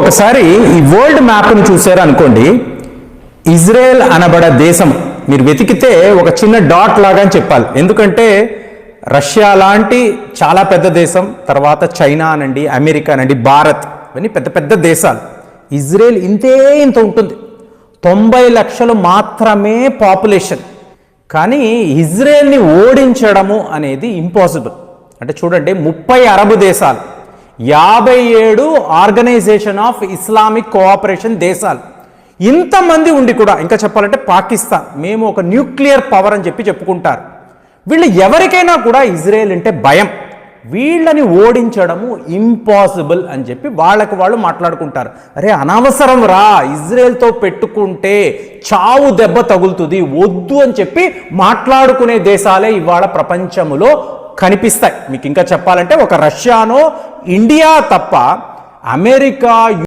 ఒకసారి ఈ వరల్డ్ మ్యాప్ను చూసారు అనుకోండి, ఇజ్రాయెల్ అనబడే దేశం మీరు వెతికితే ఒక చిన్న డాట్ లాగా అని చెప్పాలి. ఎందుకంటే రష్యా లాంటి చాలా పెద్ద దేశం, తర్వాత చైనా అనండి, అమెరికా అనండి, భారత్, ఇవన్నీ పెద్ద పెద్ద దేశాలు. ఇజ్రాయెల్ ఇంత ఉంటుంది, 90 లక్షలు మాత్రమే పాపులేషన్. కానీ ఇజ్రాయెల్ని ఓడించడము అనేది ఇంపాసిబుల్. అంటే చూడండి, 30 అరబ్ దేశాలు, 57 ఆర్గనైజేషన్ ఆఫ్ ఇస్లామిక్ కోఆపరేషన్ దేశాలు, ఇంతమంది ఉండి కూడా, ఇంకా చెప్పాలంటే పాకిస్తాన్, మేము ఒక న్యూక్లియర్ పవర్ అని చెప్పుకుంటారు. వీళ్ళు ఎవరికైనా కూడా ఇజ్రాయెల్ అంటే భయం. వీళ్ళని ఓడించడము ఇంపాసిబుల్ అని చెప్పి వాళ్ళకి వాళ్ళు మాట్లాడుకుంటారు. అరే అనవసరం రా, ఇజ్రాయెల్తో పెట్టుకుంటే చావు దెబ్బ తగులుతుంది, వద్దు అని చెప్పి మాట్లాడుకునే దేశాలే ఇవాళ ప్రపంచంలో కనిపిస్తాయి. మీకు ఇంకా చెప్పాలంటే ఒక రష్యానో ఇండియా తప్ప అమెరికా